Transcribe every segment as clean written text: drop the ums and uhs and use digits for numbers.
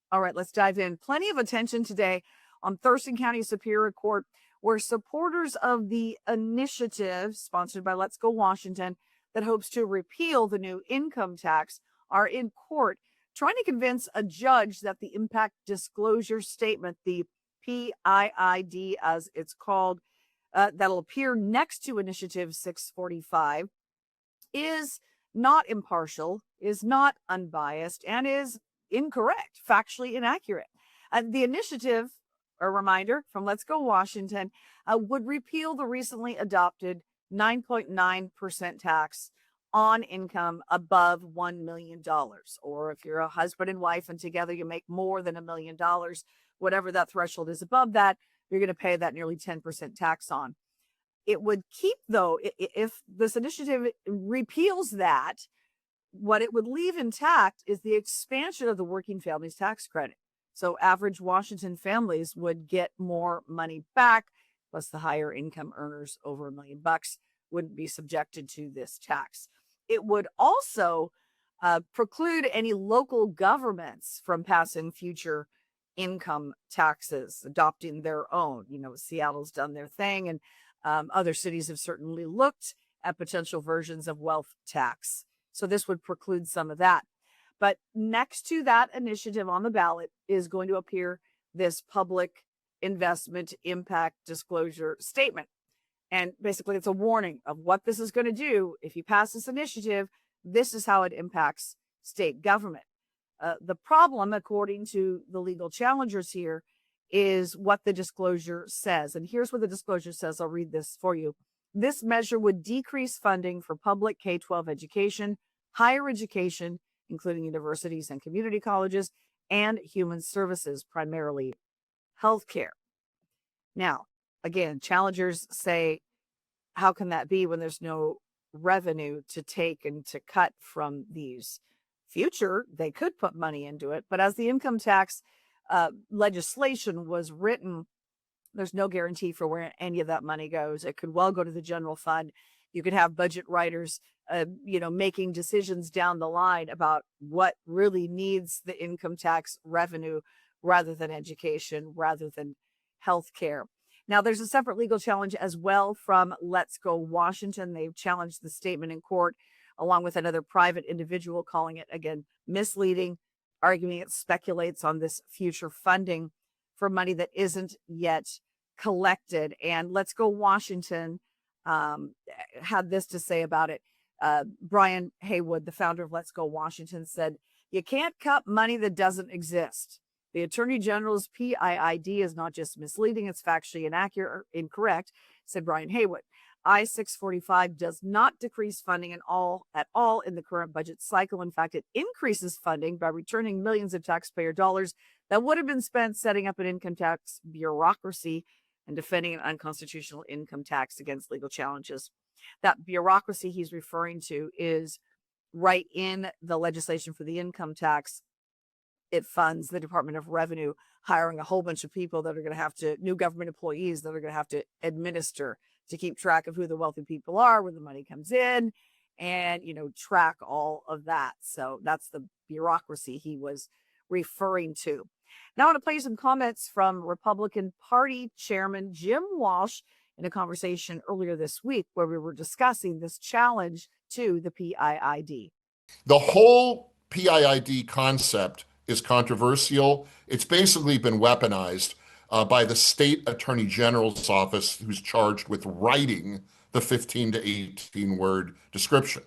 All right, let's dive in. Plenty of attention today on Thurston County Superior Court, where supporters of the initiative sponsored by Let's Go Washington that hopes to repeal the new income tax are in court trying to convince a judge that the impact disclosure statement, the PIID as it's called, that'll appear next to Initiative 645, is not impartial, is not unbiased, and is incorrect, factually inaccurate. The initiative, a reminder from Let's Go Washington, would repeal the recently adopted 9.9% tax on income above $1 million. Or if you're a husband and wife and together you make more than $1 million, whatever that threshold is above that, you're going to pay that nearly 10% tax on. It would keep, though, if this initiative repeals that, what it would leave intact is the expansion of the working families tax credit. So average Washington families would get more money back, plus the higher income earners over $1 million wouldn't be subjected to this tax. It would also preclude any local governments from passing future income taxes, adopting their own. You know, Seattle's done their thing, and other cities have certainly looked at potential versions of wealth tax. So this would preclude some of that. But next to that initiative on the ballot is going to appear this public investment impact disclosure statement. And basically, it's a warning of what this is going to do. If you pass this initiative, this is how it impacts state government. The problem, according to the legal challengers here, is what the disclosure says. And here's what the disclosure says. I'll read this for you. This measure would decrease funding for public K-12 education, higher education, including universities and community colleges, and human services, primarily healthcare. Now, again, challengers say, how can that be when there's no revenue to take and to cut from these? Future, they could put money into it, but as the income tax legislation was written, there's no guarantee for where any of that money goes. It could well go to the general fund. You could have budget writers, making decisions down the line about what really needs the income tax revenue rather than education, rather than healthcare. Now, there's a separate legal challenge as well from Let's Go Washington. They've challenged the statement in court, along with another private individual, calling it, again, misleading, arguing it speculates on this future funding for money that isn't yet collected. And Let's Go Washington had this to say about it. Brian Heywood, the founder of Let's Go Washington, said, "You can't cut money that doesn't exist. The Attorney General's PIID is not just misleading, it's factually inaccurate or incorrect," said Brian Heywood. I-645 does not decrease funding at all in the current budget cycle. In fact, it increases funding by returning millions of taxpayer dollars that would have been spent setting up an income tax bureaucracy and defending an unconstitutional income tax against legal challenges. That bureaucracy he's referring to is right in the legislation for the income tax. It funds the Department of Revenue hiring a whole bunch of people that are going to have to, new government employees that are going to have to administer, to keep track of who the wealthy people are, where the money comes in, and, track all of that. So that's the bureaucracy he was referring to. Now I want to play some comments from Republican Party Chairman Jim Walsh in a conversation earlier this week where we were discussing this challenge to the PIID. The whole PIID concept is controversial. It's basically been weaponized by the state attorney general's office, who's charged with writing the 15 to 18 word description.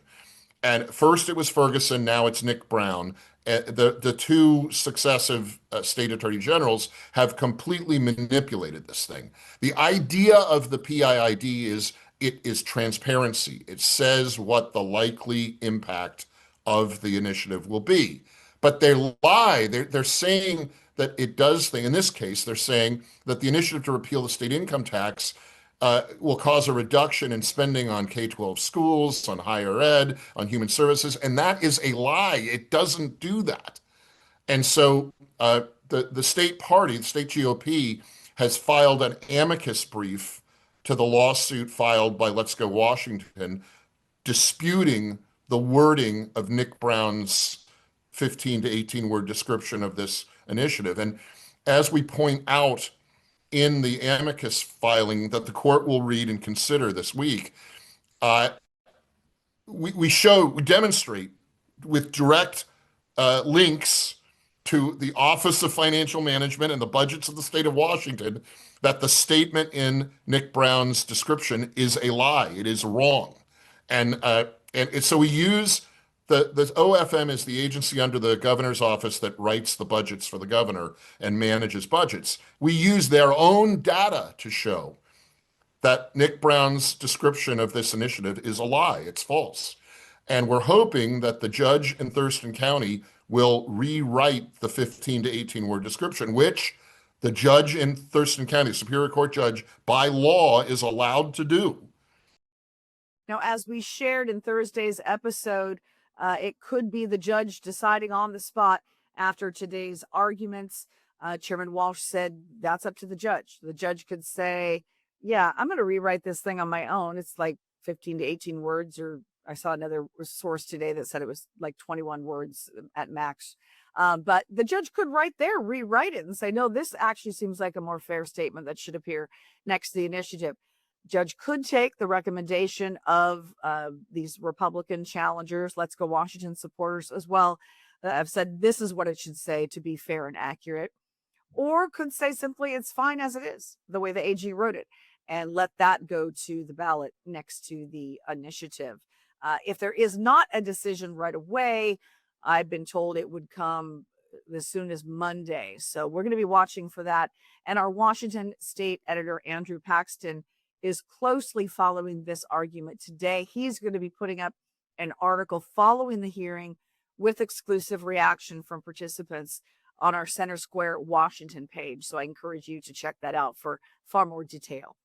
And first it was Ferguson, now it's Nick Brown. The two successive state attorney generals have completely manipulated this thing. The idea of the PIID is it is transparency. It says what the likely impact of the initiative will be. But they lie. They're saying that it does thing. In this case, they're saying that the initiative to repeal the state income tax will cause a reduction in spending on K-12 schools, on higher ed, on human services, and that is a lie. It doesn't do that. And so the state party, the state GOP, has filed an amicus brief to the lawsuit filed by Let's Go Washington, disputing the wording of Nick Brown's 15 to 18 word description of this initiative. And as we point out in the amicus filing that the court will read and consider this week, uh, we demonstrate with direct links to the Office of Financial Management and the budgets of the state of Washington that the statement in Nick Brown's description is a lie. It is wrong. And so we use the OFM is the agency under the governor's office that writes the budgets for the governor and manages budgets. We use their own data to show that Nick Brown's description of this initiative is a lie. It's false. And we're hoping that the judge in Thurston County will rewrite the 15 to 18 word description, which the judge in Thurston County, Superior Court judge, by law is allowed to do. Now, as we shared in Thursday's episode, it could be the judge deciding on the spot after today's arguments. Chairman Walsh said that's up to the judge. The judge could say, yeah, I'm going to rewrite this thing on my own. It's like 15 to 18 words, or I saw another source today that said it was like 21 words at max. But the judge could right there rewrite it and say, no, this actually seems like a more fair statement that should appear next to the initiative. Judge could take the recommendation of these Republican challengers, Let's Go Washington supporters as well. I've said this is what it should say to be fair and accurate, or could say simply it's fine as it is, the way the AG wrote it, and let that go to the ballot next to the initiative. If there is not a decision right away, I've been told it would come as soon as Monday. So we're going to be watching for that. And our Washington State editor, Andrew Paxton, is closely following this argument today. He's going to be putting up an article following the hearing with exclusive reaction from participants on our Center Square Washington page. So I encourage you to check that out for far more detail.